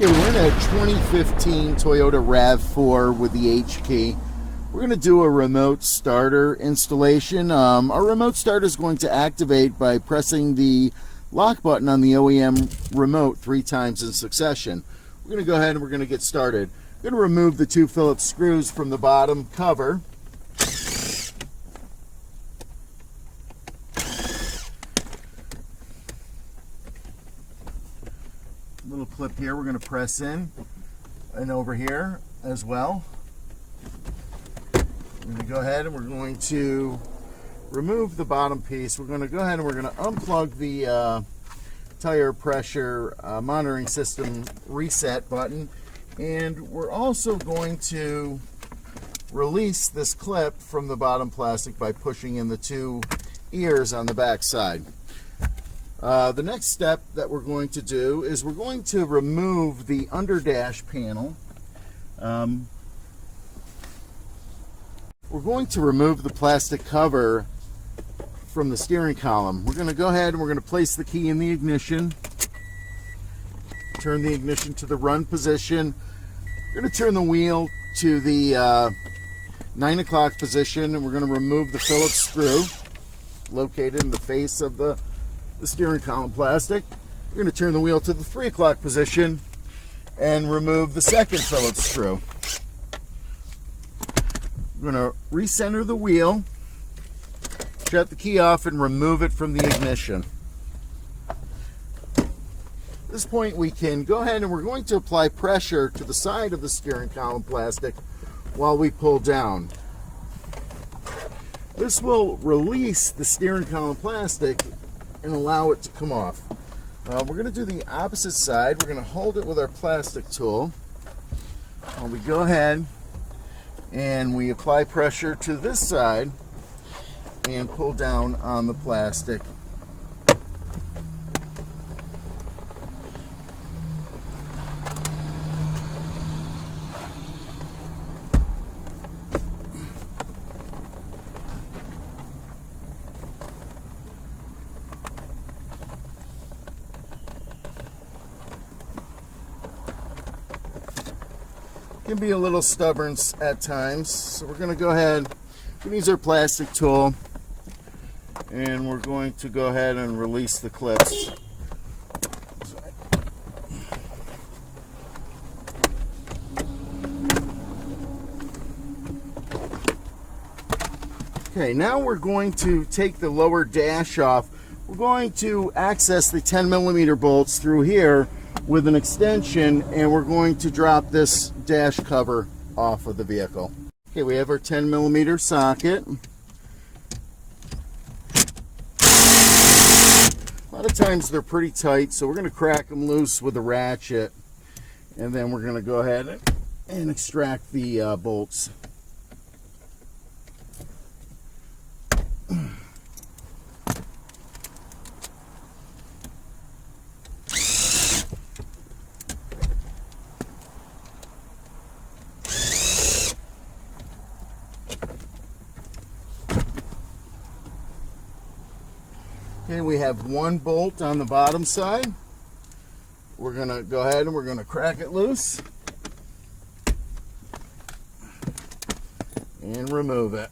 Okay, we're in a 2015 Toyota RAV4 with the H key. We're going to do a remote starter installation. Our remote starter is going to activate by pressing the lock button on the OEM remote 3 times in succession. We're going to go ahead and we're going to get started. We're going to remove the 2 Phillips screws from the bottom cover. Little clip here we're going to press in and over here as well. We're going to go ahead and we're going to remove the bottom piece. We're going to go ahead and we're going to unplug the tire pressure monitoring system reset button, and we're also going to release this clip from the bottom plastic by pushing in the 2 ears on the back side. The next step that we're going to do is we're going to remove the under dash panel. We're going to remove the plastic cover from the steering column. We're going to go ahead and we're going to place the key in the ignition, turn the ignition to the run position. We're going to turn the wheel to the 9 o'clock position, and we're going to remove the Phillips screw located in the face of the steering column plastic. We're going to turn the wheel to the 3 o'clock position and remove the second Phillips screw. We're going to recenter the wheel, shut the key off, and remove it from the ignition. At this point we can go ahead and we're going to apply pressure to the side of the steering column plastic while we pull down. This will release the steering column plastic and allow it to come off. We're going to do the opposite side. We're going to hold it with our plastic tool while we go ahead and we apply pressure to this side and pull down on the plastic. Can be a little stubborn at times, so we're going to go ahead and use our plastic tool, and we're going to go ahead and release the clips. Okay, now we're going to take the lower dash off. We're going to access the 10mm bolts through here with an extension, and we're going to drop this dash cover off of the vehicle. Okay, we have our 10mm socket. A lot of times they're pretty tight, so we're going to crack them loose with a ratchet, and then we're going to go ahead and extract the bolts. Okay, we have 1 bolt on the bottom side. We're going to go ahead and we're going to crack it loose and remove it.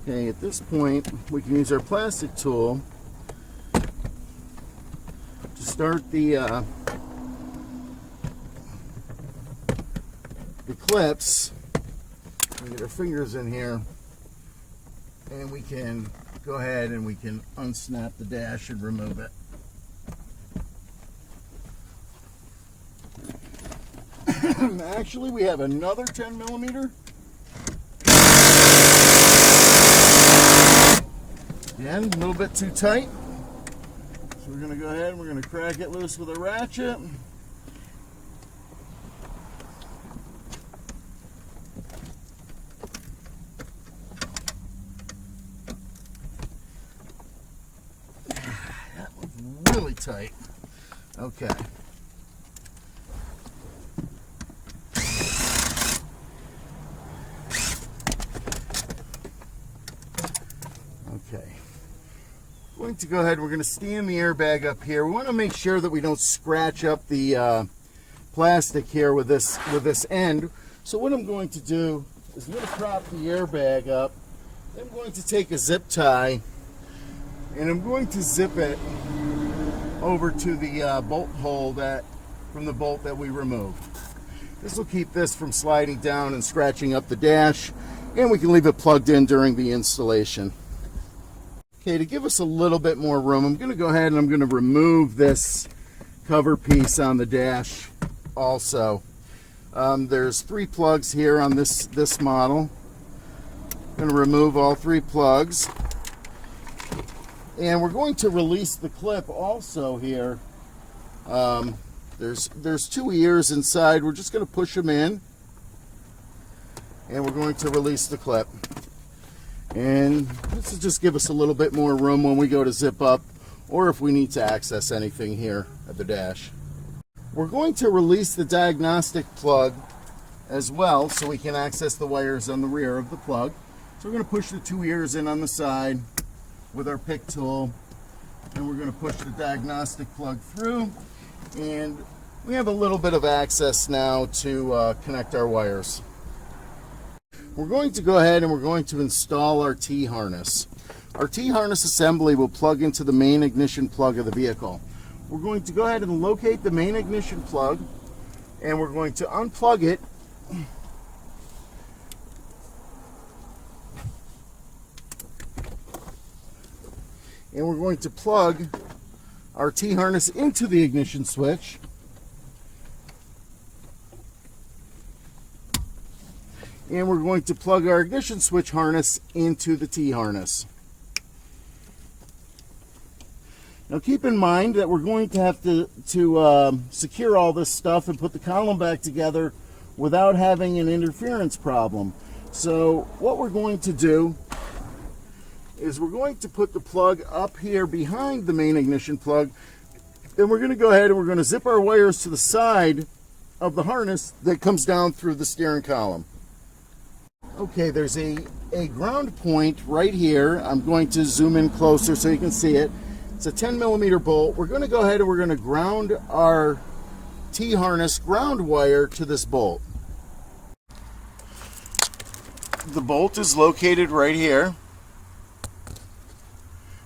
Okay, at this point we can use our plastic tool to start the clips. We get our fingers in here, and we can go ahead and we can unsnap the dash and remove it. Actually, we have another 10mm. Again, a little bit too tight. So we're going to go ahead and we're going to crack it loose with a ratchet. That was really tight. Okay. Okay. We're going to go ahead, we're going to stand the airbag up here. We want to make sure that we don't scratch up the plastic here with this end. So what I'm going to do is I'm going to prop the airbag up. I'm going to take a zip tie and I'm going to zip it over to the bolt hole from the bolt that we removed. This will keep this from sliding down and scratching up the dash, and we can leave it plugged in during the installation. Okay, to give us a little bit more room, I'm going to go ahead and I'm going to remove this cover piece on the dash also. There's 3 plugs here on this model. I'm going to remove all 3 plugs. And we're going to release the clip also here. There's 2 ears inside. We're just going to push them in. And we're going to release the clip. And this will just give us a little bit more room when we go to zip up, or if we need to access anything here at the dash. We're going to release the diagnostic plug as well, so we can access the wires on the rear of the plug. So we're going to push the 2 ears in on the side with our pick tool, and we're going to push the diagnostic plug through, and we have a little bit of access now to connect our wires. We're going to go ahead and we're going to install our T-harness. Our T-harness assembly will plug into the main ignition plug of the vehicle. We're going to go ahead and locate the main ignition plug, and we're going to unplug it. And we're going to plug our T-harness into the ignition switch. And we're going to plug our ignition switch harness into the T-harness. Now keep in mind that we're going to have to secure all this stuff and put the column back together without having an interference problem. So what we're going to do is we're going to put the plug up here behind the main ignition plug, and we're going to go ahead and we're going to zip our wires to the side of the harness that comes down through the steering column. Okay, there's a ground point right here. I'm going to zoom in closer so you can see it. It's a 10mm bolt. We're going to go ahead and we're going to ground our T-harness ground wire to this bolt. The bolt is located right here.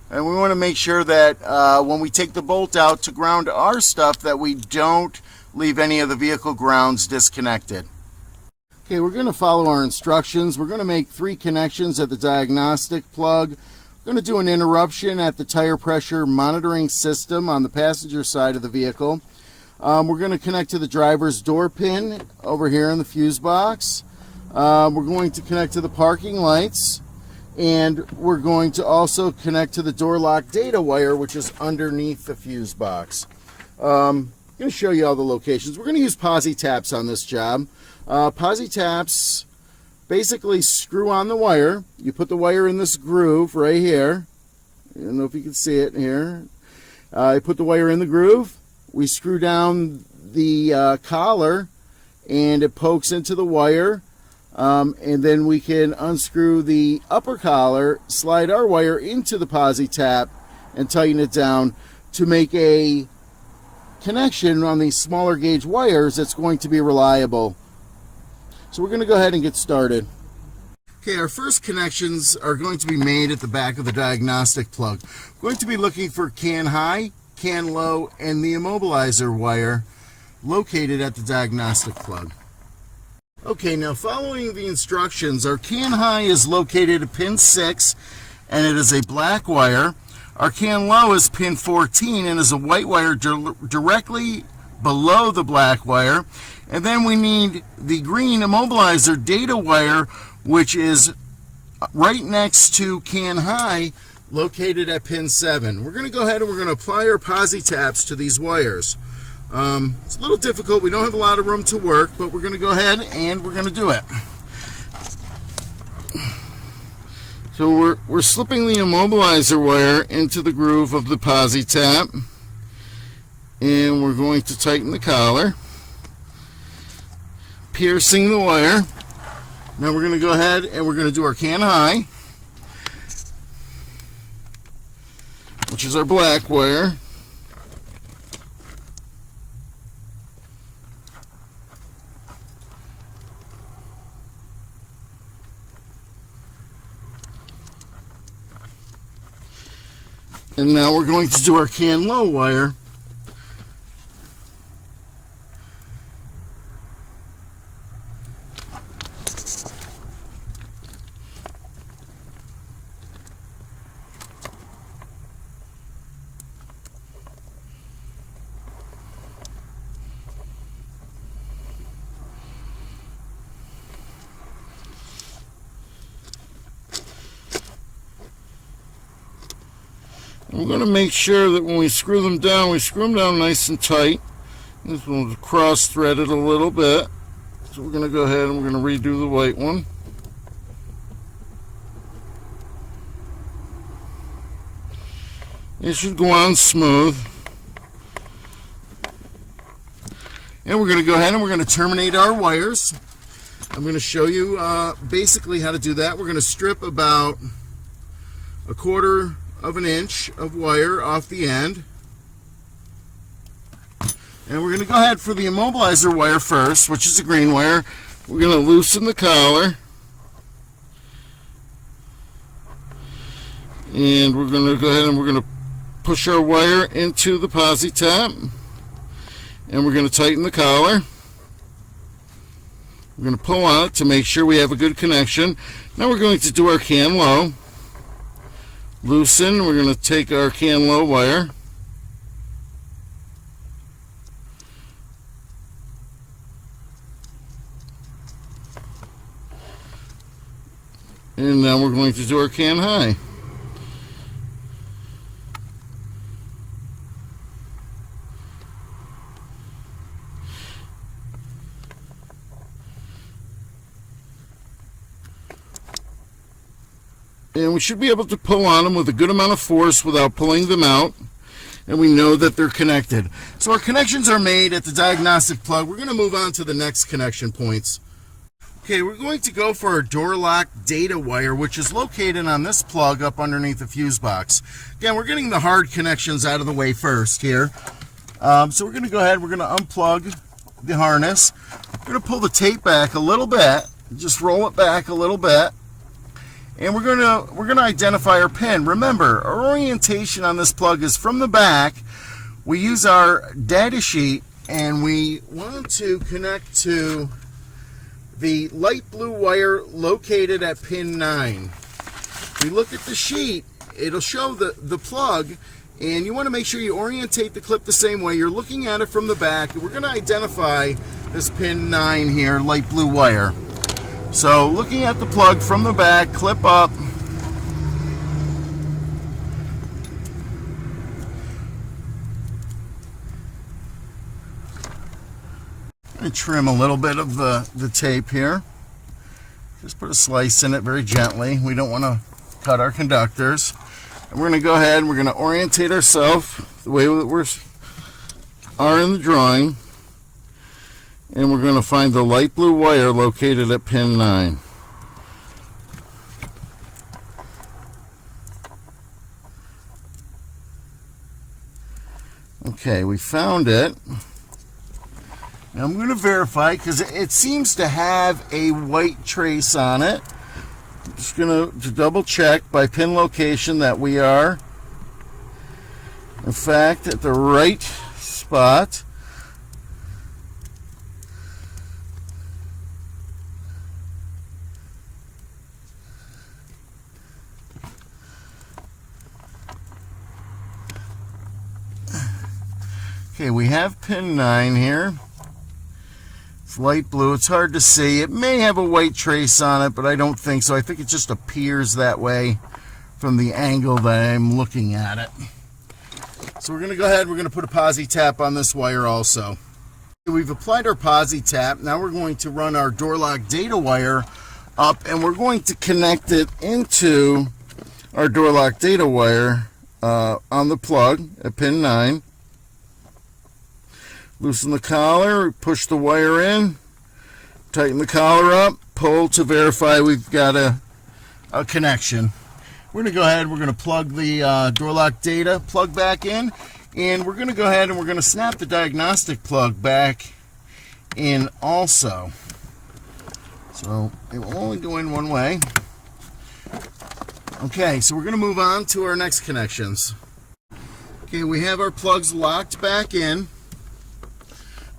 And we want to make sure that when we take the bolt out to ground our stuff, that we don't leave any of the vehicle grounds disconnected. Okay, we're going to follow our instructions. We're going to make 3 connections at the diagnostic plug. We're going to do an interruption at the tire pressure monitoring system on the passenger side of the vehicle. We're going to connect to the driver's door pin over here in the fuse box. We're going to connect to the parking lights. And we're going to also connect to the door lock data wire, which is underneath the fuse box. I'm going to show you all the locations. We're going to use posi taps on this job. Posi taps basically screw on the wire. You put the wire in this groove right here. I don't know if you can see it here. I put the wire in the groove. We screw down the collar, and it pokes into the wire. And then we can unscrew the upper collar, slide our wire into the posi tap, and tighten it down to make a connection on these smaller gauge wires that's going to be reliable. So we're going to go ahead and get started. Okay, our first connections are going to be made at the back of the diagnostic plug. We're going to be looking for can high, can low, and the immobilizer wire located at the diagnostic plug. Okay, now following the instructions, our can high is located at pin 6, and it is a black wire. Our can low is pin 14 and is a white wire directly below the black wire. And then we need the green immobilizer data wire, which is right next to can high, located at pin 7. We're going to go ahead and we're going to apply our posi taps to these wires. It's a little difficult. We don't have a lot of room to work, but we're going to go ahead and we're going to do it. So we're slipping the immobilizer wire into the groove of the posi tap, and we're going to tighten the collar, piercing the wire. Now we're going to go ahead and we're going to do our can high. which is our black wire. And now we're going to do our can low wire. We're going to make sure that when we screw them down nice and tight. This one's cross-threaded a little bit. So we're going to go ahead and we're going to redo the white one. It should go on smooth. And we're going to go ahead and we're going to terminate our wires. I'm going to show you basically how to do that. We're going to strip about 1/4 of an inch of wire off the end. And we're going to go ahead for the immobilizer wire first, which is the green wire. We're going to loosen the collar. And we're going to go ahead and we're going to push our wire into the posi top. And we're going to tighten the collar. We're going to pull on it to make sure we have a good connection. Now we're going to do our can low. Loosen, we're going to take our can low wire. And now we're going to do our can high. And we should be able to pull on them with a good amount of force without pulling them out. And we know that they're connected. So our connections are made at the diagnostic plug. We're going to move on to the next connection points. Okay, we're going to go for our door lock data wire, which is located on this plug up underneath the fuse box. Again, we're getting the hard connections out of the way first here. So we're going to go ahead, we're going to unplug the harness. We're going to pull the tape back a little bit. Just roll it back a little bit. And we're gonna identify our pin. Remember, our orientation on this plug is from the back. We use our data sheet and we want to connect to the light blue wire located at pin 9. We look at the sheet, it'll show the plug, and you want to make sure you orientate the clip the same way. You're looking at it from the back, and we're going to identify this pin 9 here, light blue wire. So looking at the plug from the back, clip up. And trim a little bit of the tape here. Just put a slice in it very gently. We don't want to cut our conductors. And we're going to go ahead and we're going to orientate ourselves the way that we are in the drawing. And we're going to find the light blue wire located at pin 9. Okay, we found it. Now I'm going to verify because it seems to have a white trace on it. I'm just going to double check by pin location that we are, in fact, at the right spot. Okay, we have pin 9 here. It's light blue. It's hard to see. It may have a white trace on it, but I don't think so. I think it just appears that way from the angle that I'm looking at it. So we're going to go ahead. We're going to put a posi tap on this wire also. We've applied our posi tap. Now we're going to run our door lock data wire up, and we're going to connect it into our door lock data wire on the plug at pin 9. Loosen the collar, push the wire in, tighten the collar up, pull to verify we've got a connection. We're going to go ahead, we're going to plug the door lock data plug back in, and we're going to go ahead and we're going to snap the diagnostic plug back in also. So it will only go in one way. Okay, so we're going to move on to our next connections. Okay, we have our plugs locked back in.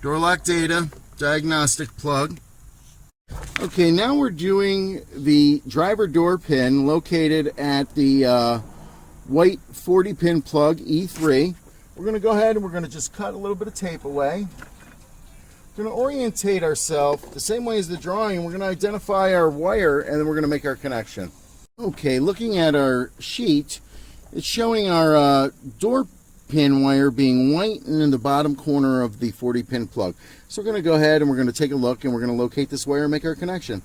Door lock data, diagnostic plug. Okay, now we're doing the driver door pin located at the white 40 pin plug E3. We're going to go ahead and we're going to just cut a little bit of tape away. We're going to orientate ourselves the same way as the drawing. We're going to identify our wire and then we're going to make our connection. Okay, looking at our sheet, it's showing our door pin wire being white and in the bottom corner of the 40 pin plug. So we're going to go ahead and we're going to take a look and we're going to locate this wire and make our connection.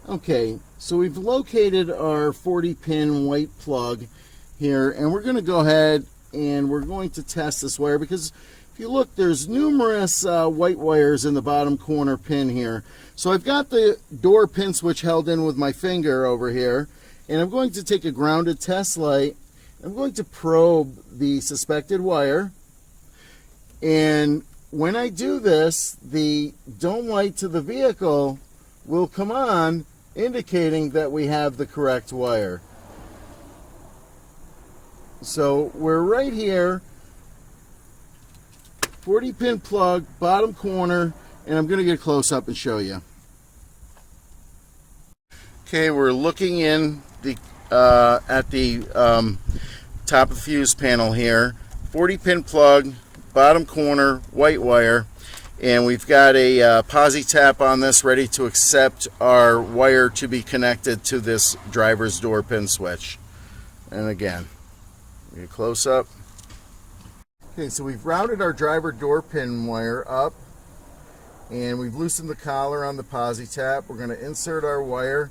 Okay, so we've located our 40 pin white plug here, and we're going to go ahead and we're going to test this wire because if you look, there's numerous white wires in the bottom corner pin here. So I've got the door pin switch held in with my finger over here, and I'm going to take a grounded test light. I'm going to probe the suspected wire, and when I do this, the dome light to the vehicle will come on, indicating that we have the correct wire. So we're right here, 40 pin plug, bottom corner, and I'm going to get close up and show you. Okay, we're looking in the at the top of the fuse panel here. 40 pin plug, bottom corner, white wire, and we've got a posi tap on this ready to accept our wire to be connected to this driver's door pin switch. And again, get close up. Okay, so we've routed our driver door pin wire up, and we've loosened the collar on the posi tap. We're going to insert our wire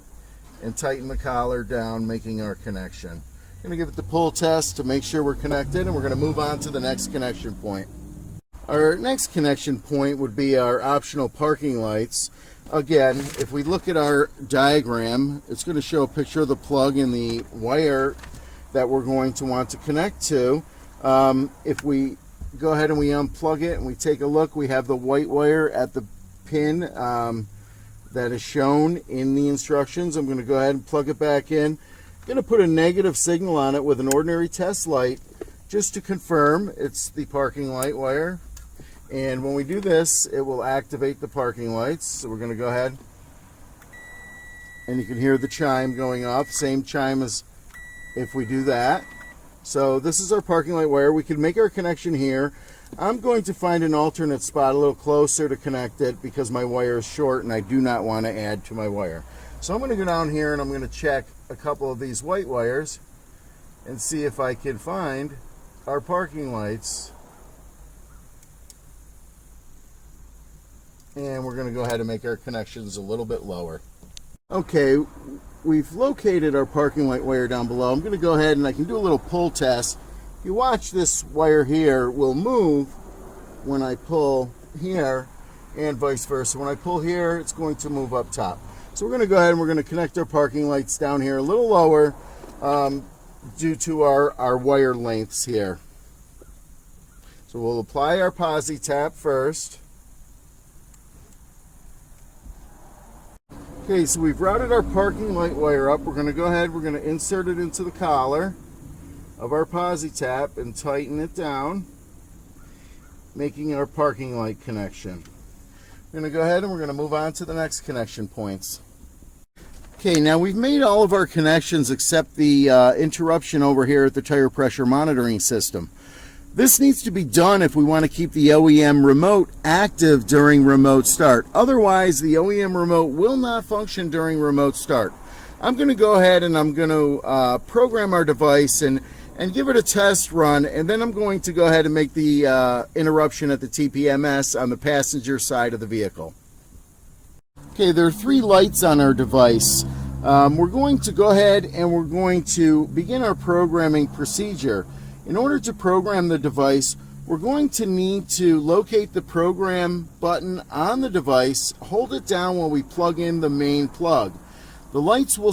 and tighten the collar down, making our connection. I'm going to give it the pull test to make sure we're connected, and we're going to move on to the next connection point. Our next connection point would be our optional parking lights. Again, if we look at our diagram, it's going to show a picture of the plug and the wire that we're going to want to connect to. If we go ahead and we unplug it and we take a look, we have the white wire at the pin that is shown in the instructions. I'm going to go ahead and plug it back in. I'm going to put a negative signal on it with an ordinary test light just to confirm it's the parking light wire. And when we do this, it will activate the parking lights. So we're going to go ahead, and you can hear the chime going off, same chime as if we do that. So this is our parking light wire. We can make our connection here. I'm going to find an alternate spot a little closer to connect it because my wire is short and I do not want to add to my wire. So I'm going to go down here and I'm going to check a couple of these white wires and see if I can find our parking lights. And we're going to go ahead and make our connections a little bit lower. Okay, we've located our parking light wire down below. I'm going to go ahead and I can do a little pull test. If you watch, this wire here will move when I pull here, and vice versa. When I pull here, it's going to move up top. So we're going to go ahead and we're going to connect our parking lights down here a little lower due to our wire lengths here. So we'll apply our posi tap first. Okay, so we've routed our parking light wire up. We're going to go ahead, we're going to insert it into the collar of our posi tap and tighten it down, making our parking light connection. We're going to go ahead and we're going to move on to the next connection points. Okay, now we've made all of our connections except the interruption over here at the tire pressure monitoring system. This needs to be done if we want to keep the OEM remote active during remote start. Otherwise, the OEM remote will not function during remote start. I'm going to go ahead and I'm going to program our device and give it a test run, and then I'm going to go ahead and make the interruption at the TPMS on the passenger side of the vehicle. Okay, there are 3 lights on our device. We're going to go ahead and we're going to begin our programming procedure. In order to program the device, we're going to need to locate the program button on the device, hold it down while we plug in the main plug. The lights will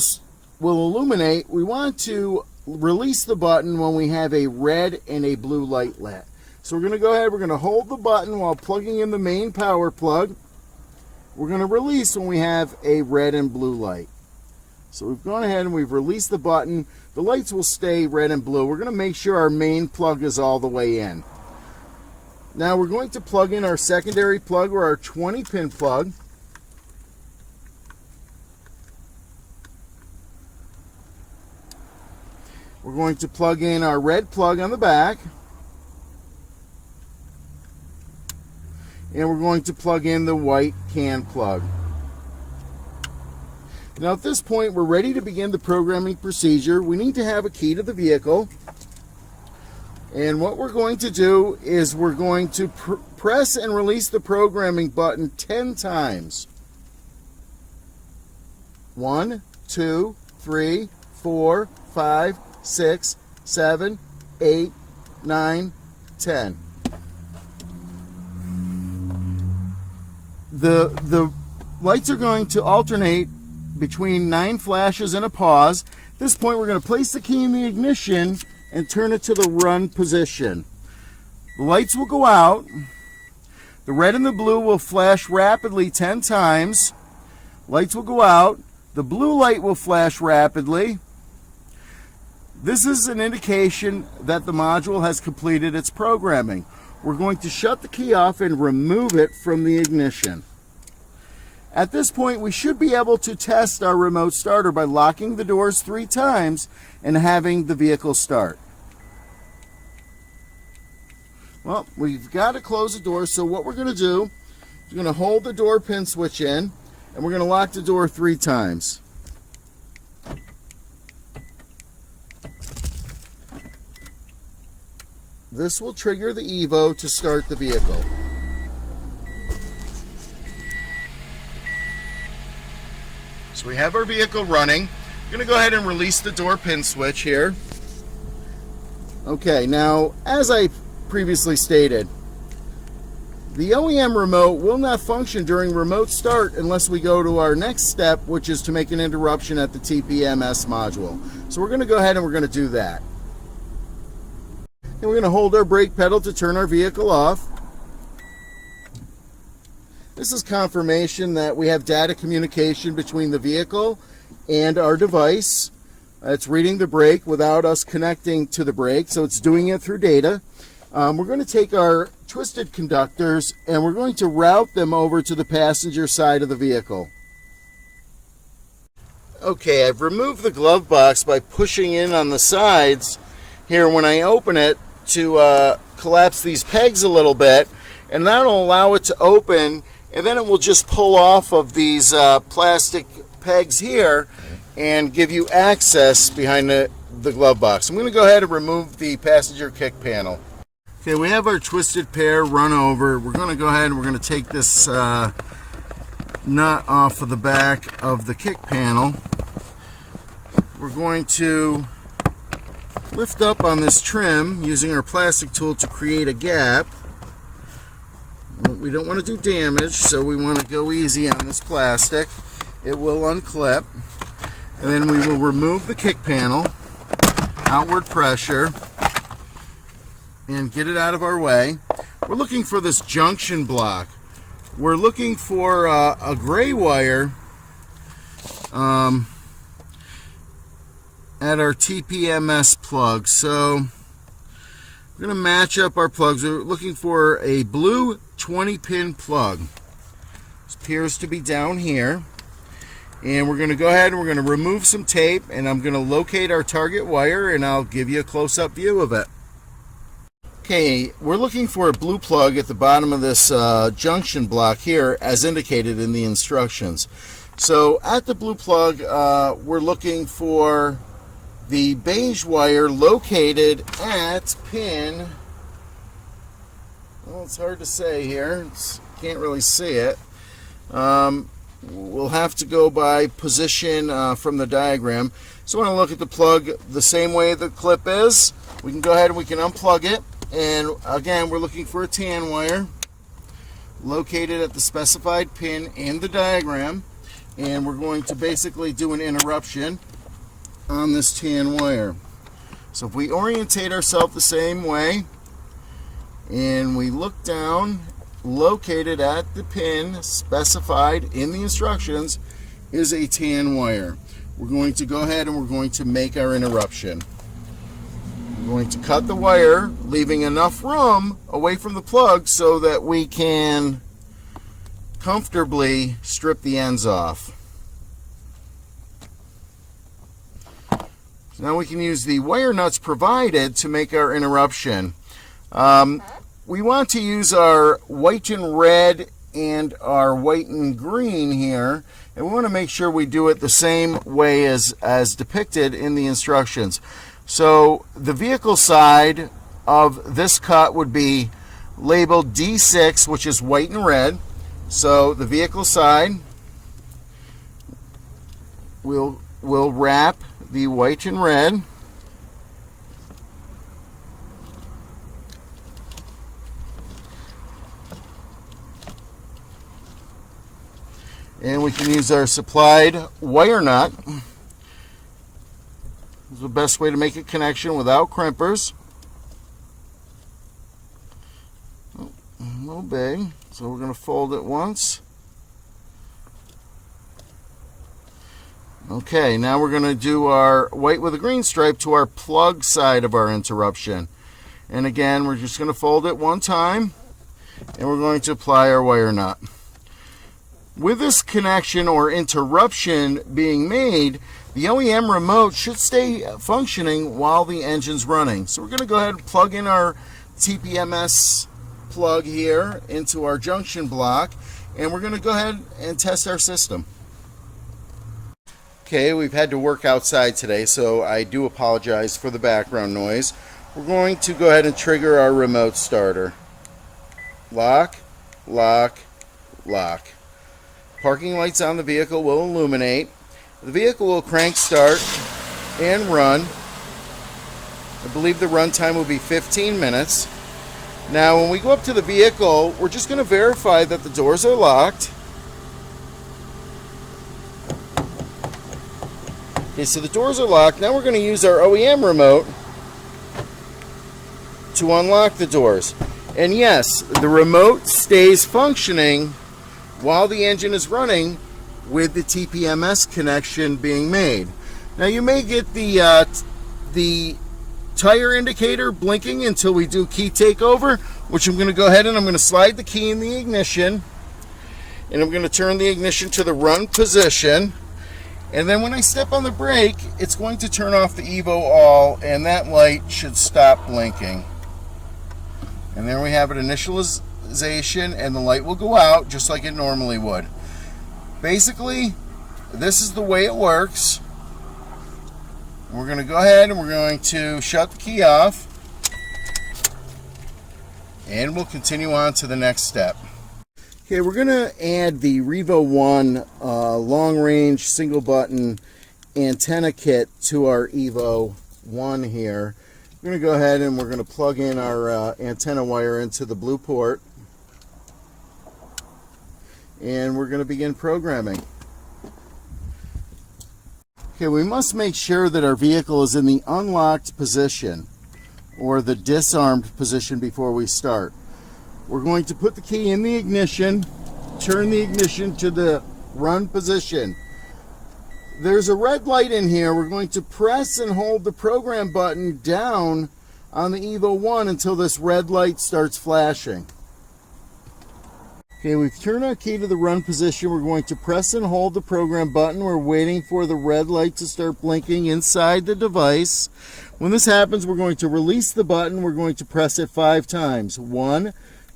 will illuminate, we want to release the button when we have a red and a blue light lit. So we're going to go ahead, we're going to hold the button while plugging in the main power plug. We're going to release when we have a red and blue light. So we've gone ahead and we've released the button. The lights will stay red and blue. We're going to make sure our main plug is all the way in. Now we're going to plug in our secondary plug, or our 20-pin plug. We're going to plug in our red plug on the back. And we're going to plug in the white CAN plug. Now at this point, we're ready to begin the programming procedure. We need to have a key to the vehicle. And what we're going to do is we're going to press and release the programming button 10 times. 1, 2, 3, 4, 5, 6, 7, 8, 9, 10. The lights are going to alternate between 9 flashes and a pause. At this point, we're going to place the key in the ignition and turn it to the run position. The lights will go out. The red and the blue will flash rapidly 10 times. Lights will go out. The blue light will flash rapidly. This is an indication that the module has completed its programming. We're going to shut the key off and remove it from the ignition. At this point, we should be able to test our remote starter by locking the doors 3 times and having the vehicle start. Well, we've got to close the door, so what we're going to do is we're going to hold the door pin switch in, and we're going to lock the door 3 times. This will trigger the Evo to start the vehicle. So we have our vehicle running. I'm going to go ahead and release the door pin switch here. Okay, now as I previously stated, the OEM remote will not function during remote start unless we go to our next step, which is to make an interruption at the TPMS module. So we're going to go ahead and we're going to do that. And we're going to hold our brake pedal to turn our vehicle off. This is confirmation that we have data communication between the vehicle and our device. It's reading the brake without us connecting to the brake, so it's doing it through data. We're going to take our twisted conductors and we're going to route them over to the passenger side of the vehicle. Okay, I've removed the glove box by pushing in on the sides here when I open it to collapse these pegs a little bit, and that'll allow it to open, and then it will just pull off of these plastic pegs here and give you access behind the glove box. I'm going to go ahead and remove the passenger kick panel. Okay, we have our twisted pair run over. We're going to go ahead and we're going to take this nut off of the back of the kick panel. We're going to lift up on this trim using our plastic tool to create a gap. We don't want to do damage, so we want to go easy on this plastic. It will unclip. And then we will remove the kick panel, outward pressure, and get it out of our way. We're looking for this junction block. We're looking for a gray wire at our TPMS plug. So we're going to match up our plugs. We're looking for a blue 20-pin plug. This appears to be down here. And we're going to go ahead and we're going to remove some tape, and I'm going to locate our target wire, and I'll give you a close-up view of it. Okay, we're looking for a blue plug at the bottom of this junction block here, as indicated in the instructions. So at the blue plug, we're looking for the beige wire located at pin, well, it's hard to say here, can't really see it. We'll have to go by position from the diagram. So I want to look at the plug the same way the clip is. We can go ahead and we can unplug it. And again, we're looking for a tan wire located at the specified pin in the diagram. And we're going to basically do an interruption. on this tan wire. So if we orientate ourselves the same way and we look down, located at the pin specified in the instructions is a tan wire. We're going to go ahead and we're going to make our interruption. We're going to cut the wire, leaving enough room away from the plug so that we can comfortably strip the ends off. So now we can use the wire nuts provided to make our interruption. We want to use our white and red and our white and green here, and we want to make sure we do it the same way as depicted in the instructions. So the vehicle side of this cut would be labeled D6, which is white and red. So the vehicle side will wrap the white and red. And we can use our supplied wire nut. This is the best way to make a connection without crimpers. Oh, a little big, so we're going to fold it once. Okay, now we're going to do our white with a green stripe to our plug side of our interruption. And again, we're just going to fold it one time, and we're going to apply our wire nut. With this connection or interruption being made, the OEM remote should stay functioning while the engine's running. So we're going to go ahead and plug in our TPMS plug here into our junction block, and we're going to go ahead and test our system. Okay, we've had to work outside today, so I do apologize for the background noise. We're going to go ahead and trigger our remote starter. Lock, lock, lock. Parking lights on the vehicle will illuminate. The vehicle will crank start and run. I believe the run time will be 15 minutes. Now when we go up to the vehicle, we're just going to verify that the doors are locked. Okay, so the doors are locked. Now we're going to use our OEM remote to unlock the doors. And yes, the remote stays functioning while the engine is running with the TPMS connection being made. Now you may get the tire indicator blinking until we do key takeover, which I'm going to go ahead and I'm going to slide the key in the ignition, and I'm going to turn the ignition to the run position, and then when I step on the brake, it's going to turn off the Evo All, and that light should stop blinking. And there we have it, initialization, and the light will go out just like it normally would. Basically, this is the way it works. We're going to go ahead and we're going to shut the key off, and we'll continue on to the next step. Okay, we're going to add the Revo 1 long range single button antenna kit to our Evo 1 here. We're going to go ahead and we're going to plug in our antenna wire into the blue port, and we're going to begin programming. Okay, we must make sure that our vehicle is in the unlocked position or the disarmed position before we start. We're going to put the key in the ignition, turn the ignition to the run position. There's a red light in here. We're going to press and hold the program button down on the Evo 1 until this red light starts flashing. Okay, we've turned our key to the run position. We're going to press and hold the program button. We're waiting for the red light to start blinking inside the device. When this happens, we're going to release the button. We're going to press it 5 times. 1,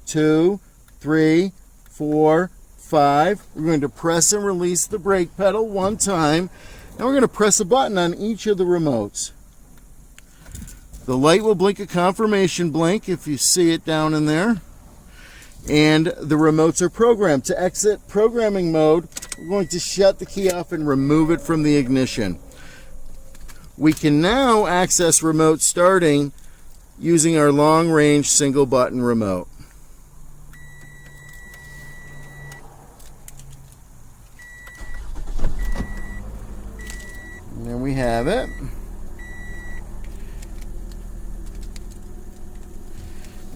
2, 3, 4, 5. We're going to press and release the brake pedal 1 time. And we're going to press a button on each of the remotes. The light will blink a confirmation blink if you see it down in there. And the remotes are programmed. To exit programming mode, we're going to shut the key off and remove it from the ignition. We can now access remote starting using our long range single button remote. And there we have it.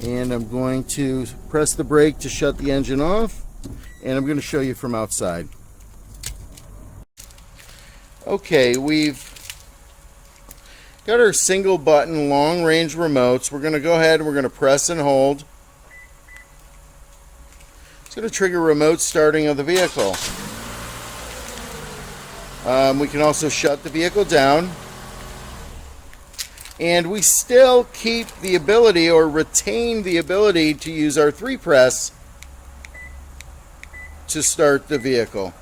And I'm going to press the brake to shut the engine off, and I'm going to show you from outside. Okay, we've got our single button long range remotes. We're going to go ahead and we're going to press and hold. It's going to trigger remote starting of the vehicle. We can also shut the vehicle down. And we still keep the ability, or retain the ability, to use our 3-press to start the vehicle.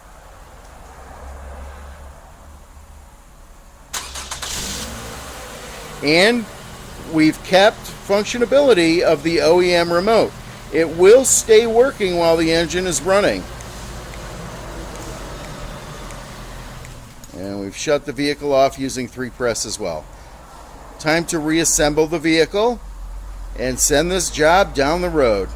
And we've kept functionality of the OEM remote. It will stay working while the engine is running. And we've shut the vehicle off using 3-press as well. Time to reassemble the vehicle and send this job down the road.